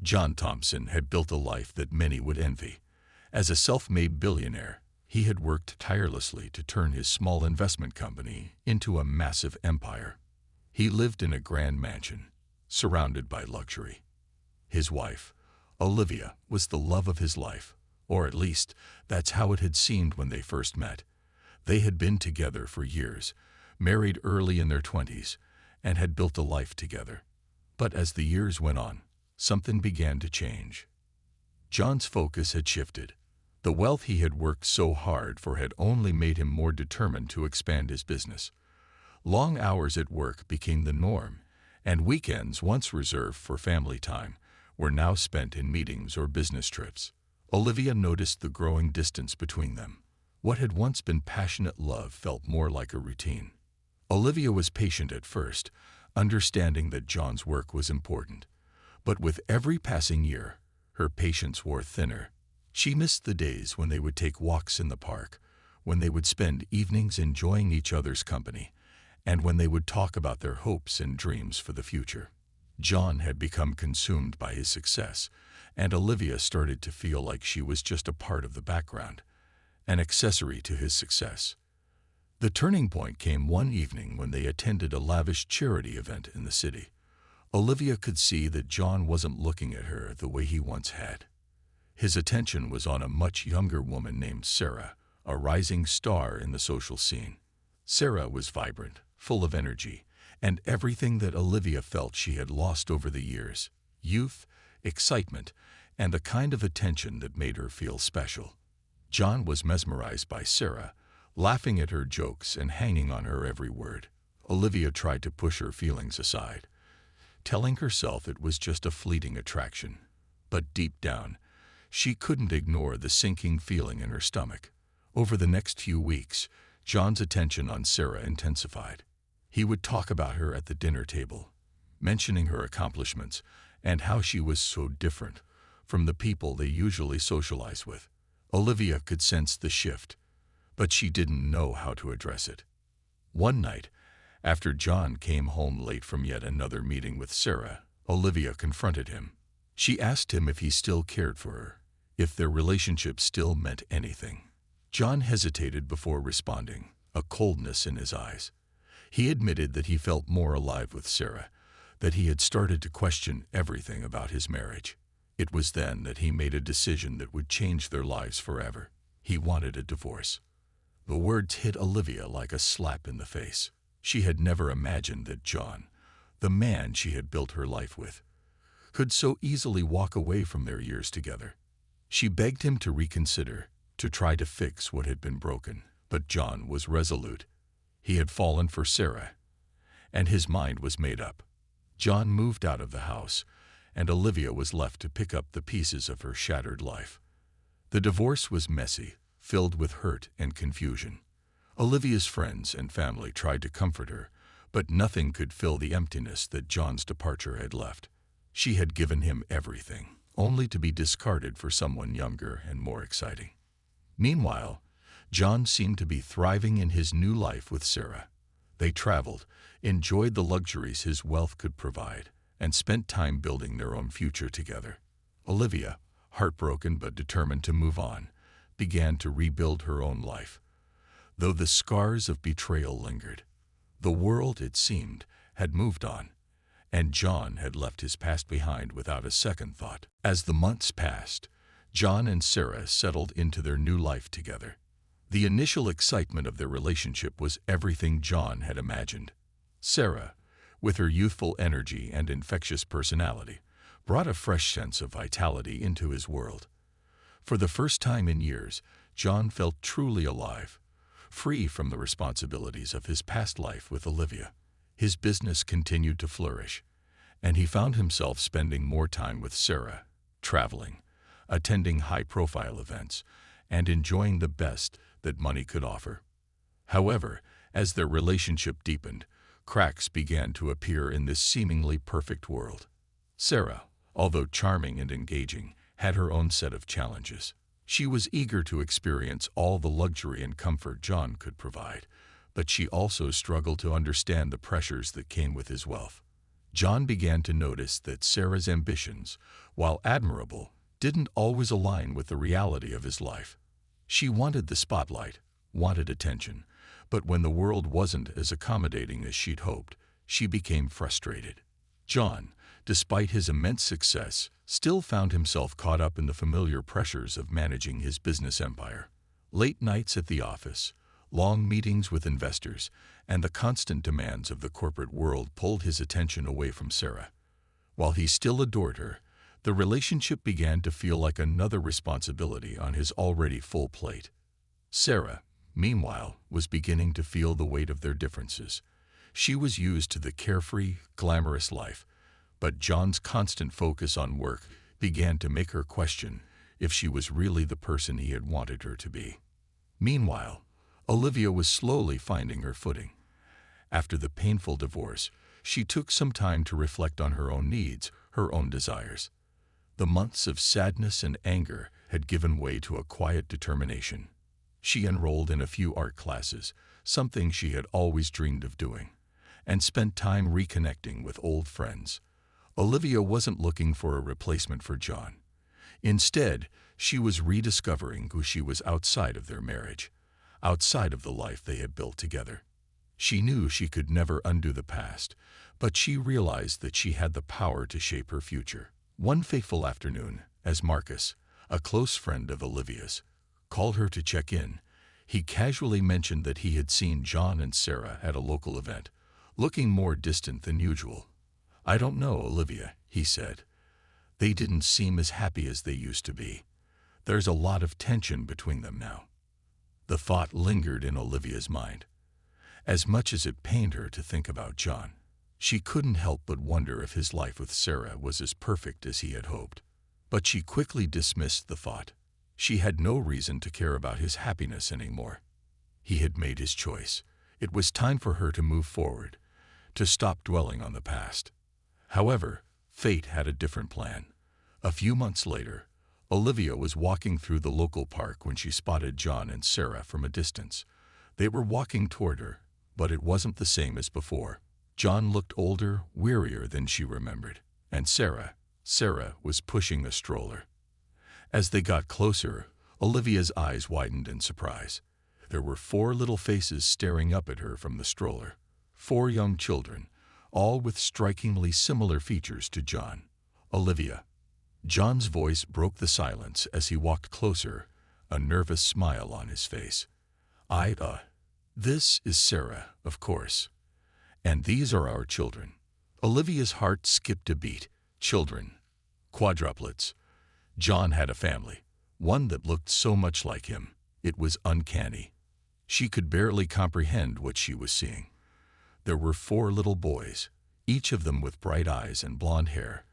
John Thompson had built a life that many would envy. As a self-made billionaire, he had worked tirelessly to turn his small investment company into a massive empire. He lived in a grand mansion, surrounded by luxury. His wife, Olivia, was the love of his life, or at least that's how it had seemed when they first met. They had been together for years, married early in their 20s, and had built a life together. But as the years went on, something began to change. John's focus had shifted. The wealth he had worked so hard for had only made him more determined to expand his business. Long hours at work became the norm, and weekends, once reserved for family time, were now spent in meetings or business trips. Olivia noticed the growing distance between them. What had once been passionate love felt more like a routine. Olivia was patient at first, understanding that John's work was important. But with every passing year, her patience wore thinner. She missed the days when they would take walks in the park, when they would spend evenings enjoying each other's company, and when they would talk about their hopes and dreams for the future. John had become consumed by his success, and Olivia started to feel like she was just a part of the background, an accessory to his success. The turning point came one evening when they attended a lavish charity event in the city. Olivia could see that John wasn't looking at her the way he once had. His attention was on a much younger woman named Sarah, a rising star in the social scene. Sarah was vibrant, full of energy, and everything that Olivia felt she had lost over the years: youth, excitement, and a kind of attention that made her feel special. John was mesmerized by Sarah, laughing at her jokes and hanging on her every word. Olivia tried to push her feelings aside, telling herself it was just a fleeting attraction. But deep down, she couldn't ignore the sinking feeling in her stomach. Over the next few weeks, John's attention on Sarah intensified. He would talk about her at the dinner table, mentioning her accomplishments and how she was so different from the people they usually socialize with. Olivia could sense the shift, but she didn't know how to address it. One night, after John came home late from yet another meeting with Sarah, Olivia confronted him. She asked him if he still cared for her, if their relationship still meant anything. John hesitated before responding, a coldness in his eyes. He admitted that he felt more alive with Sarah, that he had started to question everything about his marriage. It was then that he made a decision that would change their lives forever. He wanted a divorce. The words hit Olivia like a slap in the face. She had never imagined that John, the man she had built her life with, could so easily walk away from their years together. She begged him to reconsider, to try to fix what had been broken. But John was resolute. He had fallen for Sarah, and his mind was made up. John moved out of the house, and Olivia was left to pick up the pieces of her shattered life. The divorce was messy, filled with hurt and confusion. Olivia's friends and family tried to comfort her, but nothing could fill the emptiness that John's departure had left. She had given him everything, only to be discarded for someone younger and more exciting. Meanwhile, John seemed to be thriving in his new life with Sarah. They traveled, enjoyed the luxuries his wealth could provide, and spent time building their own future together. Olivia, heartbroken but determined to move on, began to rebuild her own life. Though the scars of betrayal lingered, the world, it seemed, had moved on, and John had left his past behind without a second thought. As the months passed, John and Sarah settled into their new life together. The initial excitement of their relationship was everything John had imagined. Sarah, with her youthful energy and infectious personality, brought a fresh sense of vitality into his world. For the first time in years, John felt truly alive, free from the responsibilities of his past life with Olivia. His business continued to flourish, and he found himself spending more time with Sarah, traveling, attending high-profile events, and enjoying the best that money could offer. However, as their relationship deepened, cracks began to appear in this seemingly perfect world. Sarah, although charming and engaging, had her own set of challenges. She was eager to experience all the luxury and comfort John could provide, but she also struggled to understand the pressures that came with his wealth. John began to notice that Sarah's ambitions, while admirable, didn't always align with the reality of his life. She wanted the spotlight, wanted attention, but when the world wasn't as accommodating as she'd hoped, she became frustrated. John, despite his immense success, still found himself caught up in the familiar pressures of managing his business empire. Late nights at the office, long meetings with investors, and the constant demands of the corporate world pulled his attention away from Sarah. While he still adored her, the relationship began to feel like another responsibility on his already full plate. Sarah, meanwhile, was beginning to feel the weight of their differences. She was used to the carefree, glamorous life, but John's constant focus on work began to make her question if she was really the person he had wanted her to be. Meanwhile, Olivia was slowly finding her footing. After the painful divorce, she took some time to reflect on her own needs, her own desires. The months of sadness and anger had given way to a quiet determination. She enrolled in a few art classes, something she had always dreamed of doing, and spent time reconnecting with old friends. Olivia wasn't looking for a replacement for John. Instead, she was rediscovering who she was outside of their marriage, outside of the life they had built together. She knew she could never undo the past, but she realized that she had the power to shape her future. One fateful afternoon, as Marcus, a close friend of Olivia's, called her to check in, he casually mentioned that he had seen John and Sarah at a local event, looking more distant than usual. "I don't know, Olivia," he said. "They didn't seem as happy as they used to be. There's a lot of tension between them now." The thought lingered in Olivia's mind. As much as it pained her to think about John, she couldn't help but wonder if his life with Sarah was as perfect as he had hoped. But she quickly dismissed the thought. She had no reason to care about his happiness anymore. He had made his choice. It was time for her to move forward, to stop dwelling on the past. However, fate had a different plan. A few months later, Olivia was walking through the local park when she spotted John and Sarah from a distance. They were walking toward her, but it wasn't the same as before. John looked older, wearier than she remembered, and Sarah was pushing a stroller. As they got closer, Olivia's eyes widened in surprise. There were 4 little faces staring up at her from the stroller. 4 young children, all with strikingly similar features to John. "Olivia." John's voice broke the silence as he walked closer, a nervous smile on his face. This is Sarah, of course. And these are our children." Olivia's heart skipped a beat. Children. Quadruplets. John had a family, one that looked so much like him. It was uncanny. She could barely comprehend what she was seeing. There were 4 little boys, each of them with bright eyes and blonde hair,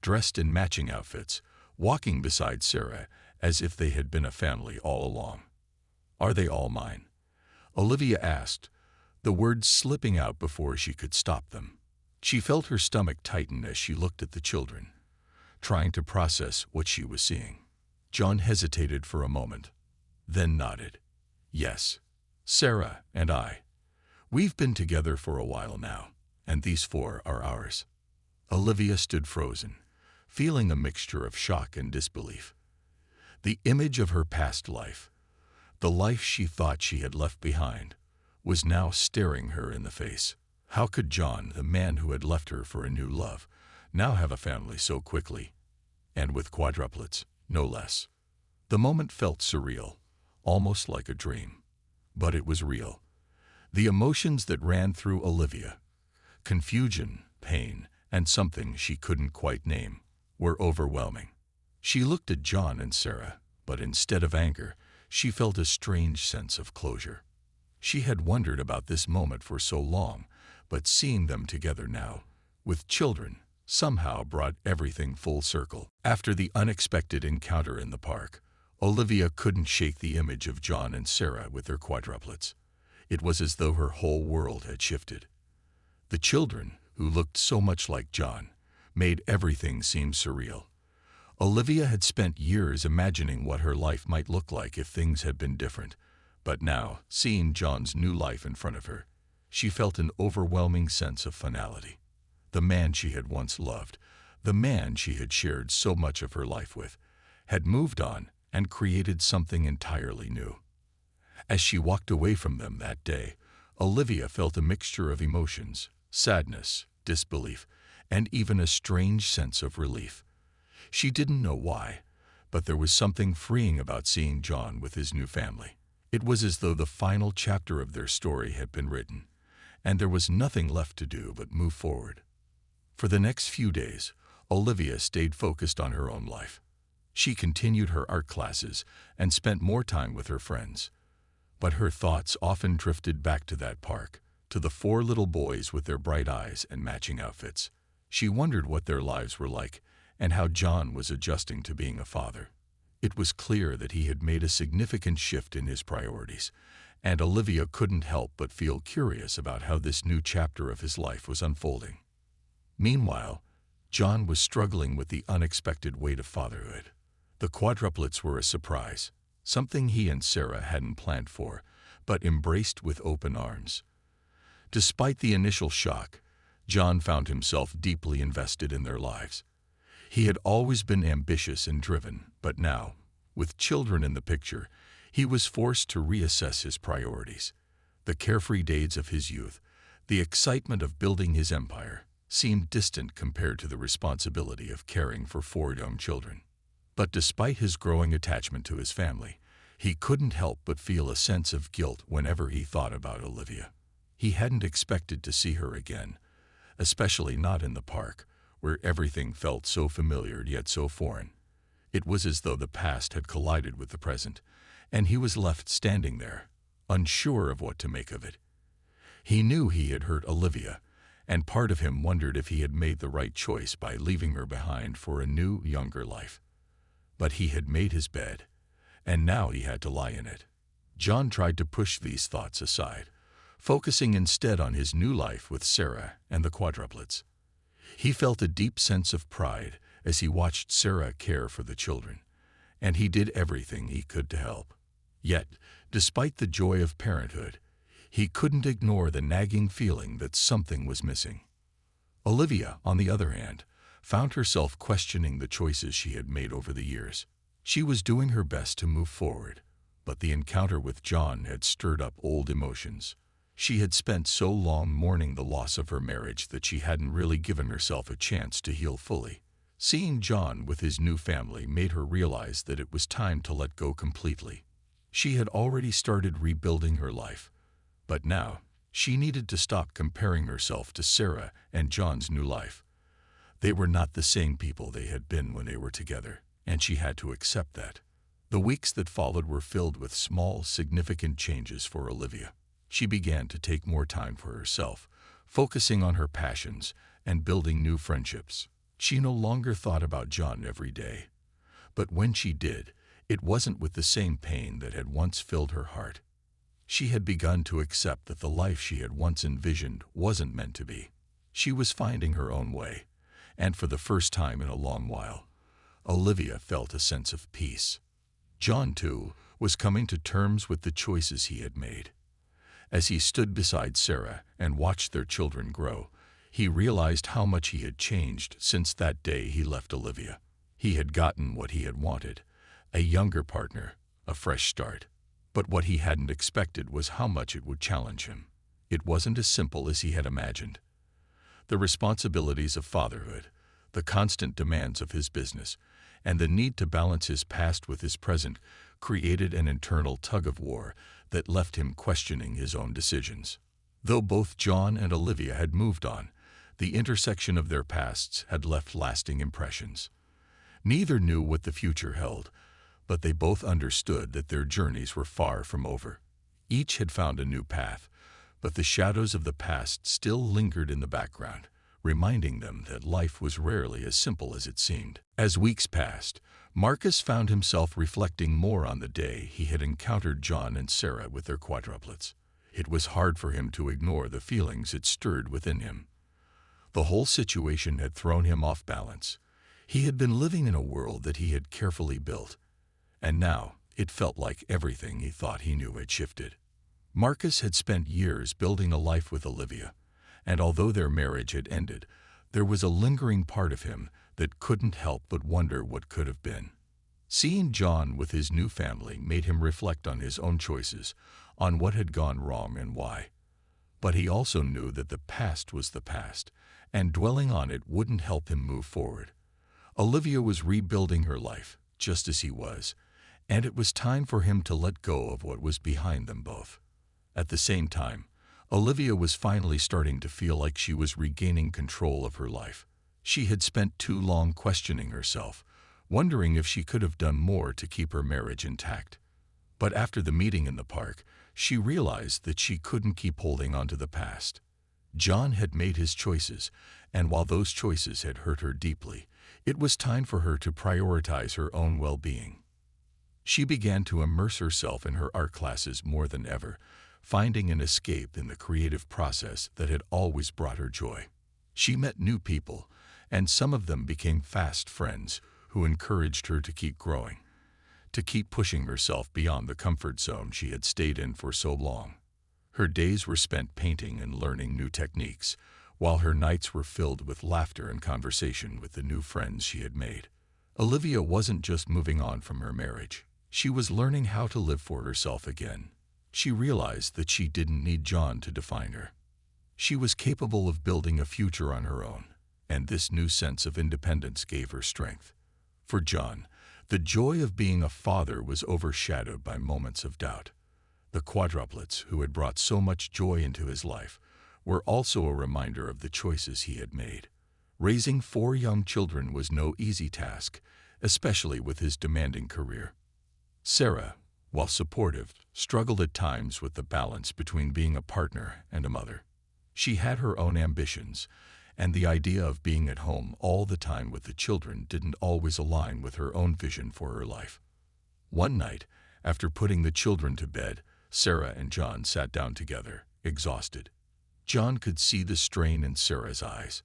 dressed in matching outfits, walking beside Sarah as if they had been a family all along. "Are they all mine?" Olivia asked, the words slipping out before she could stop them. She felt her stomach tighten as she looked at the children, trying to process what she was seeing. John hesitated for a moment, then nodded. "Yes, Sarah and I. We've been together for a while now, and these 4 are ours." Olivia stood frozen, feeling a mixture of shock and disbelief. The image of her past life, the life she thought she had left behind, was now staring her in the face. How could John, the man who had left her for a new love, now have a family so quickly? And with quadruplets, no less. The moment felt surreal, almost like a dream. But it was real. The emotions that ran through Olivia, confusion, pain, and something she couldn't quite name, were overwhelming. She looked at John and Sarah, but instead of anger, she felt a strange sense of closure. She had wondered about this moment for so long, but seeing them together now, with children, somehow brought everything full circle. After the unexpected encounter in the park, Olivia couldn't shake the image of John and Sarah with their quadruplets. It was as though her whole world had shifted. The children, who looked so much like John, made everything seem surreal. Olivia had spent years imagining what her life might look like if things had been different, but now, seeing John's new life in front of her, she felt an overwhelming sense of finality. the man she had once loved, the man she had shared so much of her life with, had moved on and created something entirely new. As she walked away from them that day, Olivia felt a mixture of emotions: sadness, disbelief, and even a strange sense of relief. She didn't know why, but there was something freeing about seeing John with his new family. It was as though the final chapter of their story had been written, and there was nothing left to do but move forward. For the next few days, Olivia stayed focused on her own life. She continued her art classes and spent more time with her friends. But her thoughts often drifted back to that park, to the 4 little boys with their bright eyes and matching outfits. She wondered what their lives were like and how John was adjusting to being a father. It was clear that he had made a significant shift in his priorities, and Olivia couldn't help but feel curious about how this new chapter of his life was unfolding. Meanwhile, John was struggling with the unexpected weight of fatherhood. The quadruplets were a surprise, something he and Sarah hadn't planned for, but embraced with open arms. Despite the initial shock, John found himself deeply invested in their lives. He had always been ambitious and driven, but now, with children in the picture, he was forced to reassess his priorities. The carefree days of his youth, the excitement of building his empire, seemed distant compared to the responsibility of caring for 4 young children. But despite his growing attachment to his family, he couldn't help but feel a sense of guilt whenever he thought about Olivia. He hadn't expected to see her again, especially not in the park, where everything felt so familiar yet so foreign. It was as though the past had collided with the present, and he was left standing there, unsure of what to make of it. He knew he had hurt Olivia, and part of him wondered if he had made the right choice by leaving her behind for a new, younger life. But he had made his bed, and now he had to lie in it. John tried to push these thoughts aside, focusing instead on his new life with Sarah and the quadruplets. He felt a deep sense of pride as he watched Sarah care for the children, and he did everything he could to help. Yet, despite the joy of parenthood, he couldn't ignore the nagging feeling that something was missing. Olivia, on the other hand, found herself questioning the choices she had made over the years. She was doing her best to move forward, but the encounter with John had stirred up old emotions. She had spent so long mourning the loss of her marriage that she hadn't really given herself a chance to heal fully. Seeing John with his new family made her realize that it was time to let go completely. She had already started rebuilding her life, but now she needed to stop comparing herself to Sarah and John's new life. They were not the same people they had been when they were together, and she had to accept that. The weeks that followed were filled with small, significant changes for Olivia. She began to take more time for herself, focusing on her passions and building new friendships. She no longer thought about John every day, but when she did, it wasn't with the same pain that had once filled her heart. She had begun to accept that the life she had once envisioned wasn't meant to be. She was finding her own way, and for the first time in a long while, Olivia felt a sense of peace. John, too, was coming to terms with the choices he had made. As he stood beside Sarah and watched their children grow, he realized how much he had changed since that day he left Olivia. He had gotten what he had wanted, a younger partner, a fresh start. But what he hadn't expected was how much it would challenge him. It wasn't as simple as he had imagined. The responsibilities of fatherhood, the constant demands of his business, and the need to balance his past with his present created an internal tug-of-war that left him questioning his own decisions. Though both John and Olivia had moved on, the intersection of their pasts had left lasting impressions. Neither knew what the future held, but they both understood that their journeys were far from over. Each had found a new path, but the shadows of the past still lingered in the background, reminding them that life was rarely as simple as it seemed. As weeks passed, Marcus found himself reflecting more on the day he had encountered John and Sarah with their quadruplets. It was hard for him to ignore the feelings it stirred within him. The whole situation had thrown him off balance. He had been living in a world that he had carefully built, and now it felt like everything he thought he knew had shifted. Marcus had spent years building a life with Olivia, and although their marriage had ended, there was a lingering part of him that couldn't help but wonder what could have been. Seeing John with his new family made him reflect on his own choices, on what had gone wrong and why. But he also knew that the past was the past, and dwelling on it wouldn't help him move forward. Olivia was rebuilding her life, just as he was, and it was time for him to let go of what was behind them both. At the same time, Olivia was finally starting to feel like she was regaining control of her life. She had spent too long questioning herself, wondering if she could have done more to keep her marriage intact. But after the meeting in the park, she realized that she couldn't keep holding on to the past. John had made his choices, and while those choices had hurt her deeply, it was time for her to prioritize her own well-being. She began to immerse herself in her art classes more than ever, finding an escape in the creative process that had always brought her joy. She met new people, and some of them became fast friends who encouraged her to keep growing, to keep pushing herself beyond the comfort zone she had stayed in for so long. Her days were spent painting and learning new techniques, while her nights were filled with laughter and conversation with the new friends she had made. Olivia wasn't just moving on from her marriage. She was learning how to live for herself again. She realized that she didn't need John to define her. She was capable of building a future on her own, and this new sense of independence gave her strength. For John, the joy of being a father was overshadowed by moments of doubt. The Quadruplets, who had brought so much joy into his life, were also a reminder of the choices he had made. Raising 4 young children was no easy task, especially with his demanding career. Sarah, while supportive, struggled at times with the balance between being a partner and a mother. She had her own ambitions, and the idea of being at home all the time with the children didn't always align with her own vision for her life. One night, after putting the children to bed, Sarah and John sat down together, exhausted. John could see the strain in Sarah's eyes.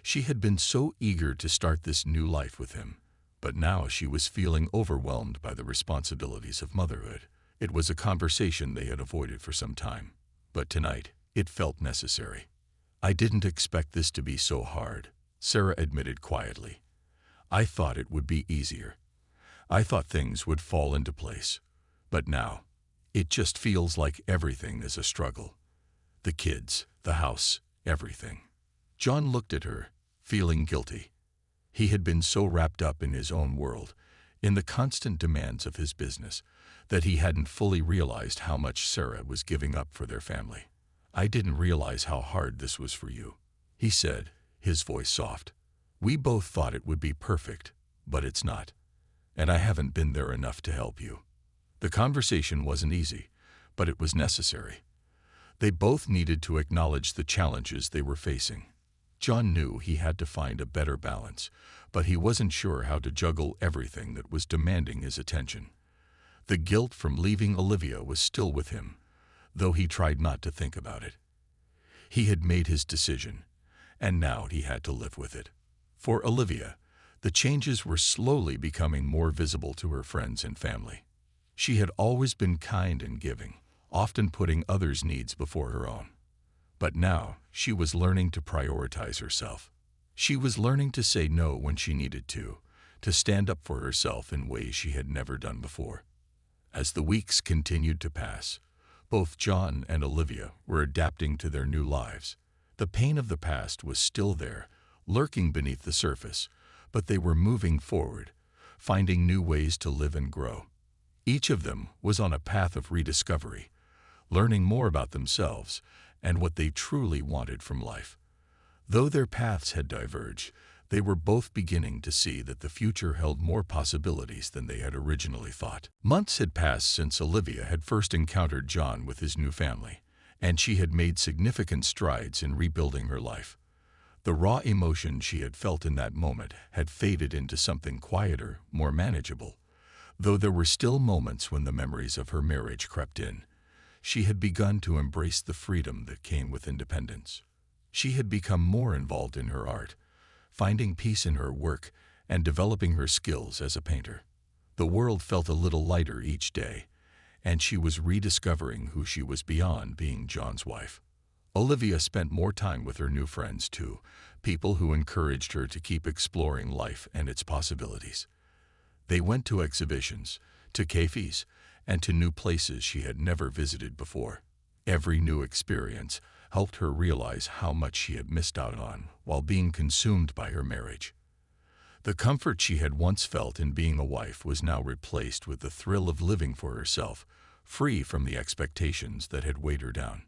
She had been so eager to start this new life with him, but now she was feeling overwhelmed by the responsibilities of motherhood. It was a conversation they had avoided for some time, but tonight it felt necessary. "I didn't expect this to be so hard," Sarah admitted quietly. "I thought it would be easier. I thought things would fall into place. But now, it just feels like everything is a struggle. The kids, the house, everything." John looked at her, feeling guilty. He had been so wrapped up in his own world, in the constant demands of his business, that he hadn't fully realized how much Sarah was giving up for their family. "I didn't realize how hard this was for you," he said, his voice soft. "We both thought it would be perfect, but it's not. And I haven't been there enough to help you." The conversation wasn't easy, but it was necessary. They both needed to acknowledge the challenges they were facing. John knew he had to find a better balance, but he wasn't sure how to juggle everything that was demanding his attention. The guilt from leaving Olivia was still with him, though he tried not to think about it. He had made his decision, and now he had to live with it. For Olivia, the changes were slowly becoming more visible to her friends and family. She had always been kind and giving, often putting others' needs before her own. But now she was learning to prioritize herself. She was learning to say no when she needed to stand up for herself in ways she had never done before. As the weeks continued to pass, both John and Olivia were adapting to their new lives. The pain of the past was still there, lurking beneath the surface, but they were moving forward, finding new ways to live and grow. Each of them was on a path of rediscovery, learning more about themselves and what they truly wanted from life. Though their paths had diverged, they were both beginning to see that the future held more possibilities than they had originally thought. Months had passed since Olivia had first encountered John with his new family, and she had made significant strides in rebuilding her life. The raw emotion she had felt in that moment had faded into something quieter, more manageable. Though there were still moments when the memories of her marriage crept in, she had begun to embrace the freedom that came with independence. She had become more involved in her art, finding peace in her work and developing her skills as a painter. The world felt a little lighter each day, and she was rediscovering who she was beyond being John's wife. Olivia spent more time with her new friends too, people who encouraged her to keep exploring life and its possibilities. They went to exhibitions, to cafes, and to new places she had never visited before. Every new experience helped her realize how much she had missed out on while being consumed by her marriage. The comfort she had once felt in being a wife was now replaced with the thrill of living for herself, free from the expectations that had weighed her down.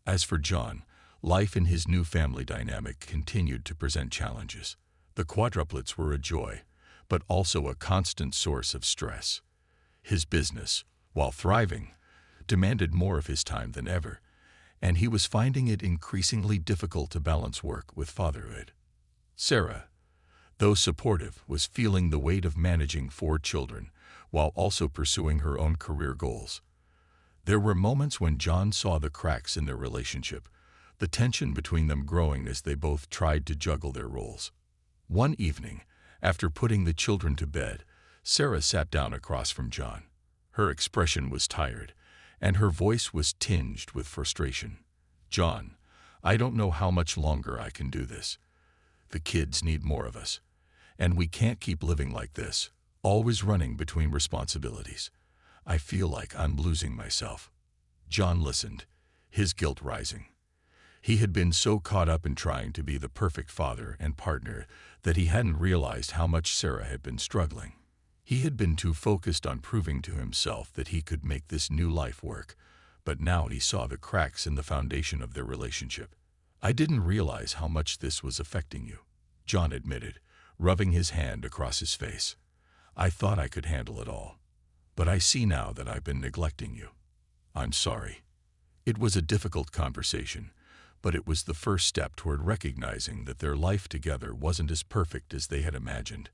As for John, life in his new family dynamic continued to present challenges. The quadruplets were a joy, but also a constant source of stress. His business, while thriving, demanded more of his time than ever, and he was finding it increasingly difficult to balance work with fatherhood. Sarah, though supportive, was feeling the weight of managing 4 children while also pursuing her own career goals. There were moments when John saw the cracks in their relationship, the tension between them growing as they both tried to juggle their roles. One evening, after putting the children to bed, Sarah sat down across from John. Her expression was tired, and her voice was tinged with frustration. "John, I don't know how much longer I can do this. The kids need more of us, and we can't keep living like this, always running between responsibilities. I feel like I'm losing myself." John listened, his guilt rising. He had been so caught up in trying to be the perfect father and partner that he hadn't realized how much Sarah had been struggling. He had been too focused on proving to himself that he could make this new life work, but now he saw the cracks in the foundation of their relationship. "I didn't realize how much this was affecting you," John admitted, rubbing his hand across his face. "I thought I could handle it all, but I see now that I've been neglecting you. I'm sorry." It was a difficult conversation, but it was the first step toward recognizing that their life together wasn't as perfect as they had imagined.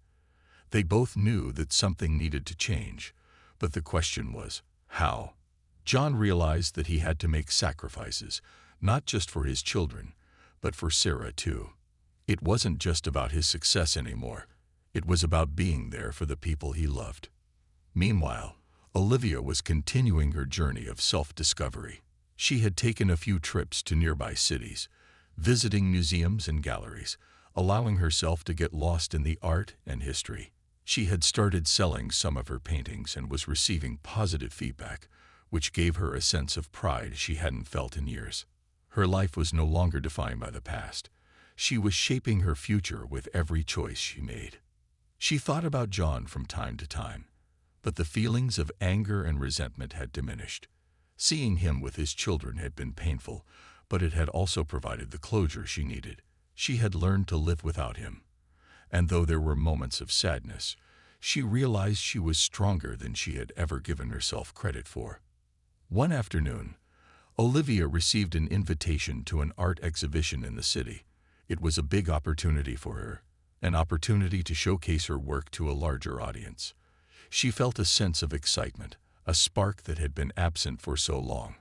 They both knew that something needed to change, but the question was, how? John realized that he had to make sacrifices, not just for his children, but for Sarah too. It wasn't just about his success anymore. It was about being there for the people he loved. Meanwhile, Olivia was continuing her journey of self-discovery. She had taken a few trips to nearby cities, visiting museums and galleries, allowing herself to get lost in the art and history. She had started selling some of her paintings and was receiving positive feedback, which gave her a sense of pride she hadn't felt in years. Her life was no longer defined by the past. She was shaping her future with every choice she made. She thought about John from time to time, but the feelings of anger and resentment had diminished. Seeing him with his children had been painful, but it had also provided the closure she needed. She had learned to live without him, and though there were moments of sadness, she realized she was stronger than she had ever given herself credit for. One afternoon, Olivia received an invitation to an art exhibition in the city. It was a big opportunity for her, an opportunity to showcase her work to a larger audience. She felt a sense of excitement, a spark that had been absent for so long.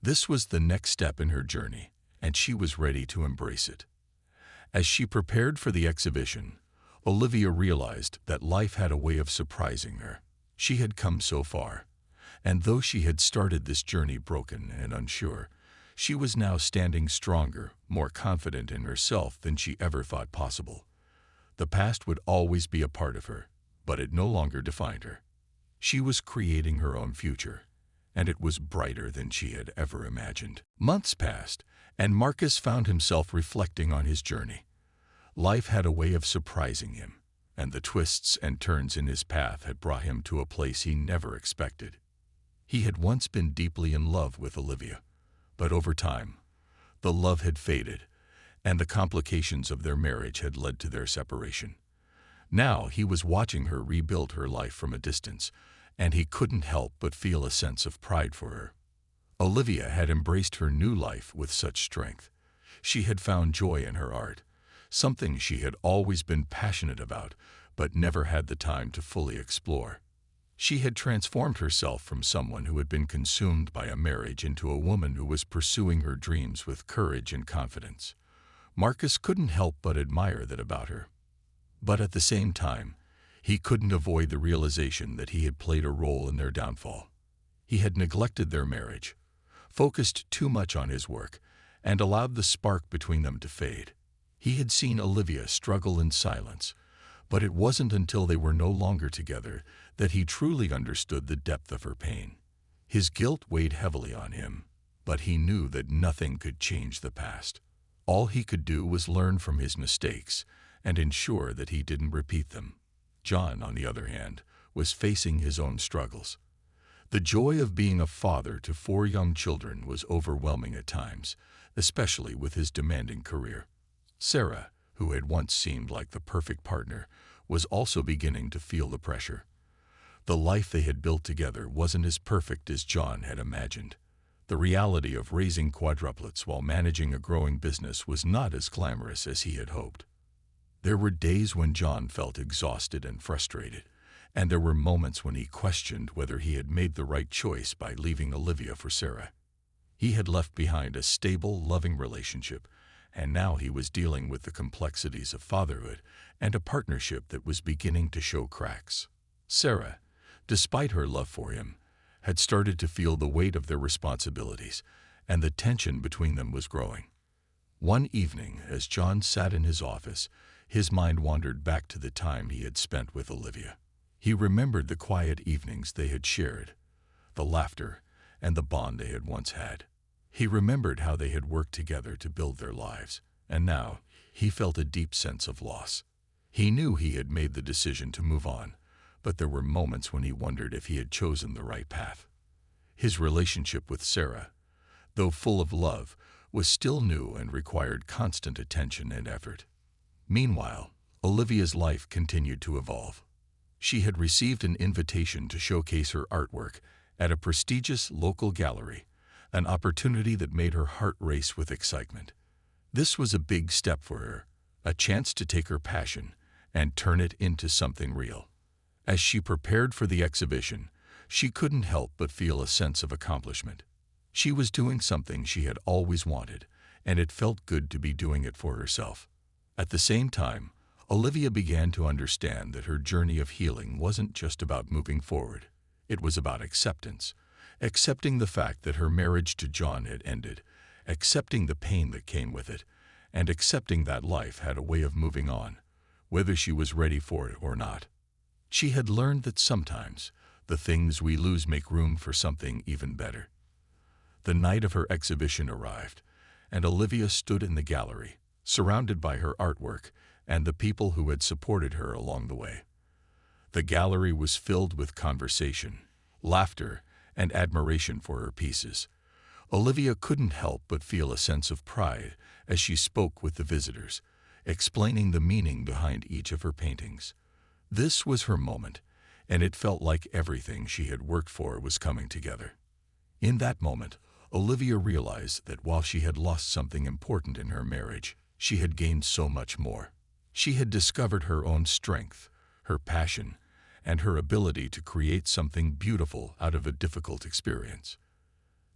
This was the next step in her journey, and she was ready to embrace it. As she prepared for the exhibition, Olivia realized that life had a way of surprising her. She had come so far, and though she had started this journey broken and unsure, she was now standing stronger, more confident in herself than she ever thought possible. The past would always be a part of her, but it no longer defined her. She was creating her own future, and it was brighter than she had ever imagined. Months passed, and Marcus found himself reflecting on his journey. Life had a way of surprising him, and the twists and turns in his path had brought him to a place he never expected. He had once been deeply in love with Olivia, but over time, the love had faded, and the complications of their marriage had led to their separation. Now he was watching her rebuild her life from a distance, and he couldn't help but feel a sense of pride for her. Olivia had embraced her new life with such strength. She had found joy in her art, something she had always been passionate about, but never had the time to fully explore. She had transformed herself from someone who had been consumed by a marriage into a woman who was pursuing her dreams with courage and confidence. Marcus couldn't help but admire that about her. But at the same time, he couldn't avoid the realization that he had played a role in their downfall. He had neglected their marriage, focused too much on his work, and allowed the spark between them to fade. He had seen Olivia struggle in silence, but it wasn't until they were no longer together that he truly understood the depth of her pain. His guilt weighed heavily on him, but he knew that nothing could change the past. All he could do was learn from his mistakes and ensure that he didn't repeat them. John, on the other hand, was facing his own struggles. The joy of being a father to 4 young children was overwhelming at times, especially with his demanding career. Sarah, who had once seemed like the perfect partner, was also beginning to feel the pressure. The life they had built together wasn't as perfect as John had imagined. The reality of raising quadruplets while managing a growing business was not as glamorous as he had hoped. There were days when John felt exhausted and frustrated, and there were moments when he questioned whether he had made the right choice by leaving Olivia for Sarah. He had left behind a stable, loving relationship, and now he was dealing with the complexities of fatherhood and a partnership that was beginning to show cracks. Sarah, despite her love for him, had started to feel the weight of their responsibilities, and the tension between them was growing. One evening, as John sat in his office, his mind wandered back to the time he had spent with Olivia. He remembered the quiet evenings they had shared, the laughter, and the bond they had once had. He remembered how they had worked together to build their lives, and now he felt a deep sense of loss. He knew he had made the decision to move on, but there were moments when he wondered if he had chosen the right path. His relationship with Sarah, though full of love, was still new and required constant attention and effort. Meanwhile, Olivia's life continued to evolve. She had received an invitation to showcase her artwork at a prestigious local gallery, an opportunity that made her heart race with excitement. This was a big step for her, a chance to take her passion and turn it into something real. As she prepared for the exhibition, she couldn't help but feel a sense of accomplishment. She was doing something she had always wanted, and it felt good to be doing it for herself. At the same time, Olivia began to understand that her journey of healing wasn't just about moving forward. It was about acceptance, accepting the fact that her marriage to John had ended, accepting the pain that came with it, and accepting that life had a way of moving on, whether she was ready for it or not. She had learned that sometimes the things we lose make room for something even better. The night of her exhibition arrived, and Olivia stood in the gallery, surrounded by her artwork and the people who had supported her along the way. The gallery was filled with conversation, laughter, and admiration for her pieces. Olivia couldn't help but feel a sense of pride as she spoke with the visitors, explaining the meaning behind each of her paintings. This was her moment, and it felt like everything she had worked for was coming together. In that moment, Olivia realized that while she had lost something important in her marriage, she had gained so much more. She had discovered her own strength, her passion, and her ability to create something beautiful out of a difficult experience.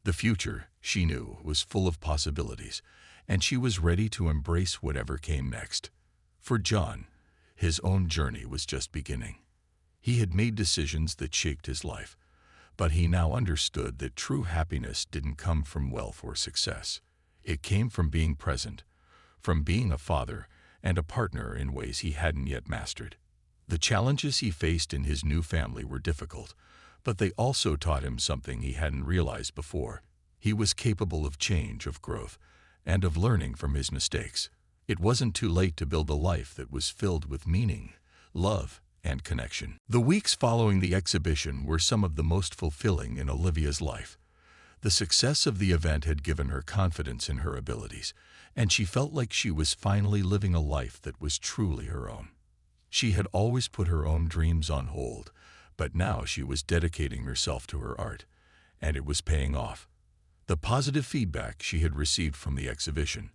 The future, she knew, was full of possibilities, and she was ready to embrace whatever came next. For John, his own journey was just beginning. He had made decisions that shaped his life, but he now understood that true happiness didn't come from wealth or success. It came from being present, from being a father and a partner in ways he hadn't yet mastered. The challenges he faced in his new family were difficult, but they also taught him something he hadn't realized before. He was capable of change, of growth, and of learning from his mistakes. It wasn't too late to build a life that was filled with meaning, love, and connection. The weeks following the exhibition were some of the most fulfilling in Olivia's life. The success of the event had given her confidence in her abilities, and she felt like she was finally living a life that was truly her own. She had always put her own dreams on hold, but now she was dedicating herself to her art, and it was paying off. The positive feedback she had received from the exhibition,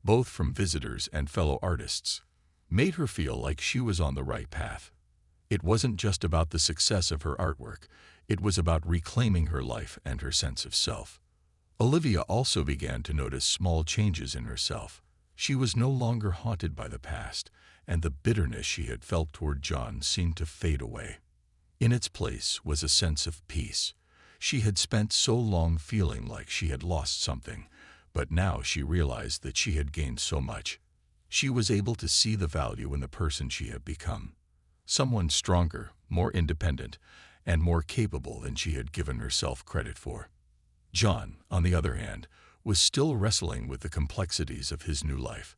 both from visitors and fellow artists, made her feel like she was on the right path. It wasn't just about the success of her artwork, it was about reclaiming her life and her sense of self. Olivia also began to notice small changes in herself. She was no longer haunted by the past, and the bitterness she had felt toward John seemed to fade away. In its place was a sense of peace. She had spent so long feeling like she had lost something, But now she realized that she had gained so much. She was able to see the value in the person she had become. Someone stronger, more independent, and more capable than she had given herself credit for. John, on the other hand, was still wrestling with the complexities of his new life.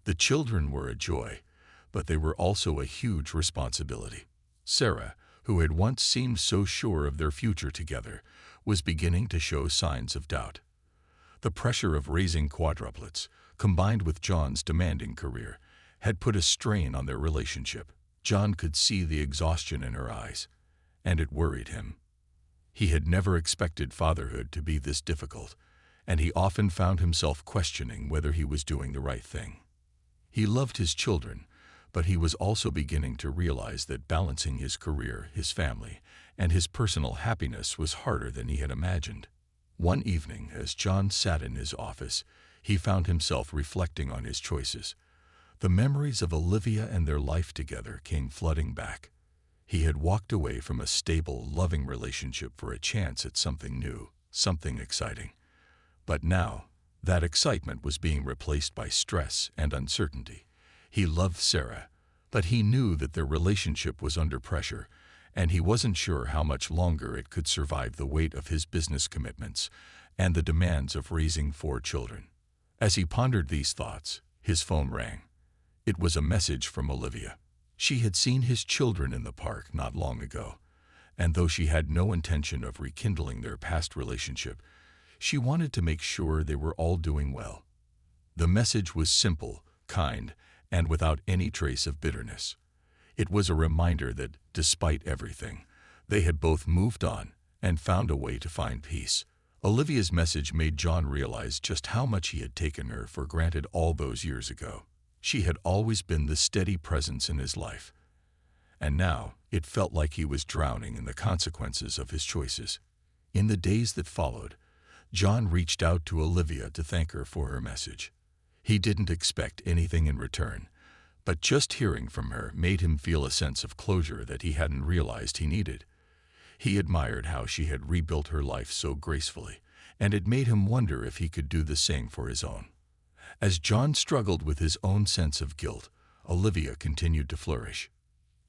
The children were a joy, but they were also a huge responsibility. Sarah, who had once seemed so sure of their future together, was beginning to show signs of doubt. The pressure of raising quadruplets, combined with John's demanding career, had put a strain on their relationship. John could see the exhaustion in her eyes, and it worried him. He had never expected fatherhood to be this difficult, and he often found himself questioning whether he was doing the right thing. He loved his children, but he was also beginning to realize that balancing his career, his family, and his personal happiness was harder than he had imagined. One evening, as John sat in his office, he found himself reflecting on his choices. The memories of Olivia and their life together came flooding back. He had walked away from a stable, loving relationship for a chance at something new, something exciting. But now, that excitement was being replaced by stress and uncertainty. He loved Sarah, but he knew that their relationship was under pressure, and he wasn't sure how much longer it could survive the weight of his business commitments and the demands of raising 4 children. As he pondered these thoughts, his phone rang. It was a message from Olivia. She had seen his children in the park not long ago, and though she had no intention of rekindling their past relationship, she wanted to make sure they were all doing well. The message was simple, kind, and without any trace of bitterness. It was a reminder that, despite everything, they had both moved on and found a way to find peace. Olivia's message made John realize just how much he had taken her for granted all those years ago. She had always been the steady presence in his life, and now it felt like he was drowning in the consequences of his choices. In the days that followed, John reached out to Olivia to thank her for her message. He didn't expect anything in return, but just hearing from her made him feel a sense of closure that he hadn't realized he needed. He admired how she had rebuilt her life so gracefully, and it made him wonder if he could do the same for his own. As John struggled with his own sense of guilt, Olivia continued to flourish.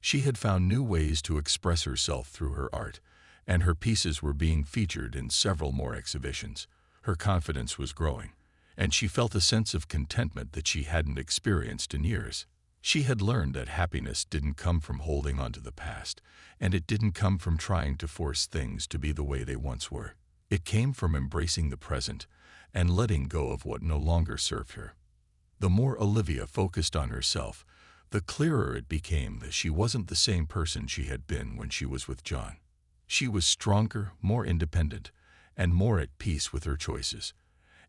She had found new ways to express herself through her art, and her pieces were being featured in several more exhibitions. Her confidence was growing, and she felt a sense of contentment that she hadn't experienced in years. She had learned that happiness didn't come from holding on to the past, and it didn't come from trying to force things to be the way they once were. It came from embracing the present and letting go of what no longer served her. The more Olivia focused on herself, the clearer it became that she wasn't the same person she had been when she was with John. She was stronger, more independent, and more at peace with her choices.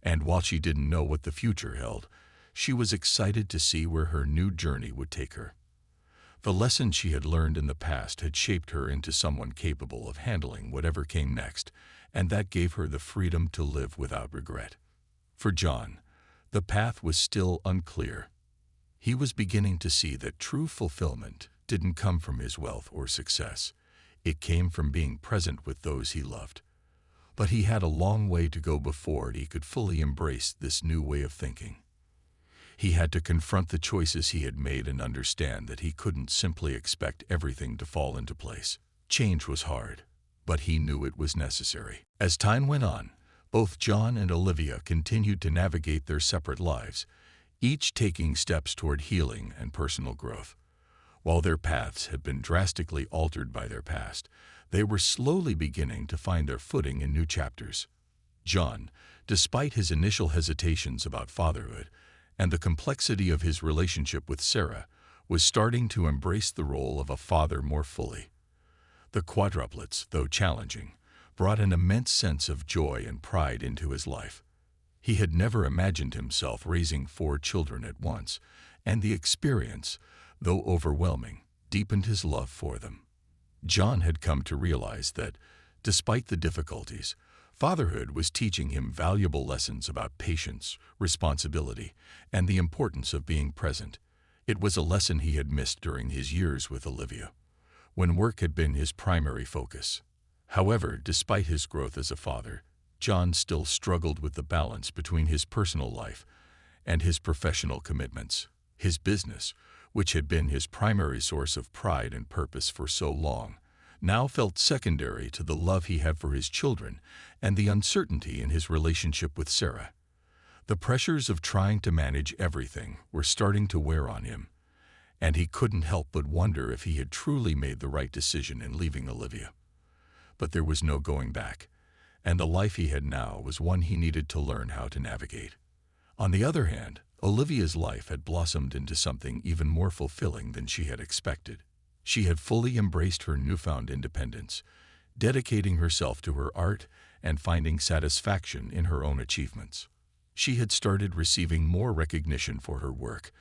And while she didn't know what the future held, she was excited to see where her new journey would take her. The lessons she had learned in the past had shaped her into someone capable of handling whatever came next, and that gave her the freedom to live without regret. For John, the path was still unclear. He was beginning to see that true fulfillment didn't come from his wealth or success. It came from being present with those he loved. But he had a long way to go before he could fully embrace this new way of thinking. He had to confront the choices he had made and understand that he couldn't simply expect everything to fall into place. Change was hard, but he knew it was necessary. As time went on, both John and Olivia continued to navigate their separate lives, each taking steps toward healing and personal growth. While their paths had been drastically altered by their past, they were slowly beginning to find their footing in new chapters. John, despite his initial hesitations about fatherhood and the complexity of his relationship with Sarah, was starting to embrace the role of a father more fully. The quadruplets, though challenging, brought an immense sense of joy and pride into his life. He had never imagined himself raising 4 children at once, and the experience, though overwhelming, deepened his love for them. John had come to realize that, despite the difficulties, fatherhood was teaching him valuable lessons about patience, responsibility, and the importance of being present. It was a lesson he had missed during his years with Olivia, when work had been his primary focus. However, despite his growth as a father, John still struggled with the balance between his personal life and his professional commitments. His business, which had been his primary source of pride and purpose for so long, now felt secondary to the love he had for his children and the uncertainty in his relationship with Sarah. The pressures of trying to manage everything were starting to wear on him, and he couldn't help but wonder if he had truly made the right decision in leaving Olivia. But there was no going back, and the life he had now was one he needed to learn how to navigate. On the other hand, Olivia's life had blossomed into something even more fulfilling than she had expected. She had fully embraced her newfound independence, dedicating herself to her art and finding satisfaction in her own achievements. She had started receiving more recognition for her work,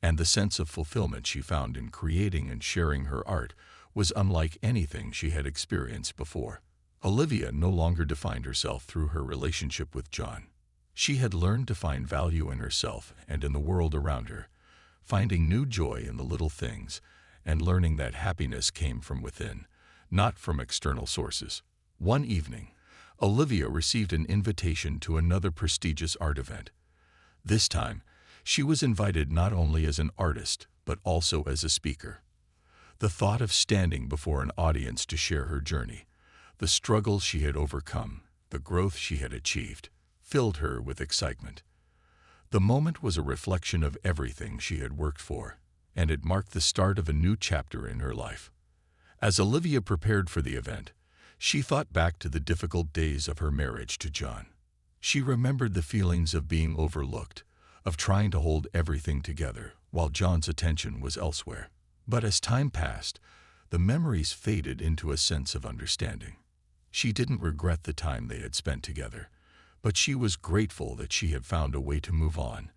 and the sense of fulfillment she found in creating and sharing her art was unlike anything she had experienced before. Olivia no longer defined herself through her relationship with John. She had learned to find value in herself and in the world around her, finding new joy in the little things and learning that happiness came from within, not from external sources. One evening, Olivia received an invitation to another prestigious art event. This time, she was invited not only as an artist, but also as a speaker. The thought of standing before an audience to share her journey, the struggles she had overcome, the growth she had achieved, filled her with excitement. The moment was a reflection of everything she had worked for, and it marked the start of a new chapter in her life. As Olivia prepared for the event, she thought back to the difficult days of her marriage to John. She remembered the feelings of being overlooked, of trying to hold everything together while John's attention was elsewhere. But as time passed, the memories faded into a sense of understanding. She didn't regret the time they had spent together, but she was grateful that she had found a way to move on,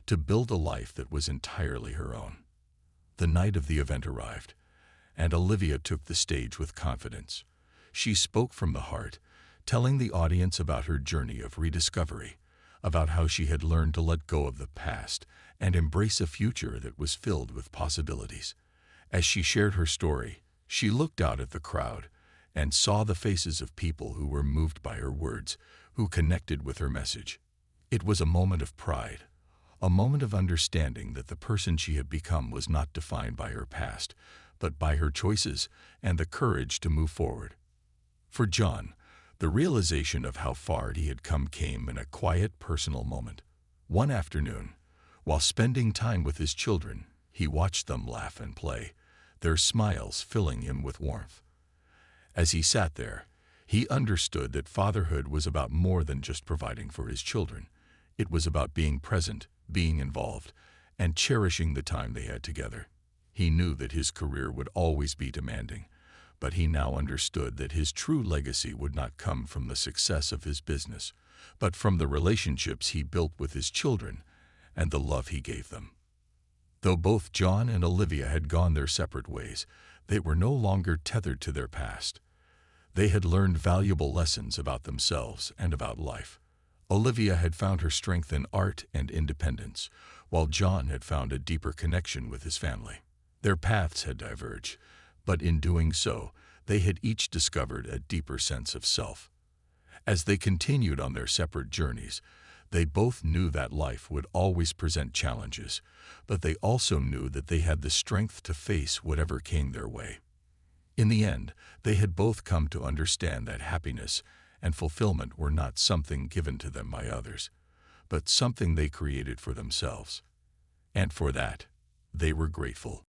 to build a life that was entirely her own. The night of the event arrived, and Olivia took the stage with confidence. She spoke from the heart, telling the audience about her journey of rediscovery, about how she had learned to let go of the past and embrace a future that was filled with possibilities. As she shared her story, she looked out at the crowd and saw the faces of people who were moved by her words, who connected with her message. It was a moment of pride, a moment of understanding that the person she had become was not defined by her past, but by her choices and the courage to move forward. For John, the realization of how far he had come came in a quiet, personal moment. One afternoon, while spending time with his children, he watched them laugh and play, their smiles filling him with warmth. As he sat there, he understood that fatherhood was about more than just providing for his children. It was about being present, being involved, and cherishing the time they had together. He knew that his career would always be demanding, but he now understood that his true legacy would not come from the success of his business, but from the relationships he built with his children and the love he gave them. Though both John and Olivia had gone their separate ways, they were no longer tethered to their past. They had learned valuable lessons about themselves and about life. Olivia had found her strength in art and independence, while John had found a deeper connection with his family. Their paths had diverged, but in doing so, they had each discovered a deeper sense of self. As they continued on their separate journeys, they both knew that life would always present challenges, but they also knew that they had the strength to face whatever came their way. In the end, they had both come to understand that happiness and fulfillment were not something given to them by others, but something they created for themselves. And for that, they were grateful.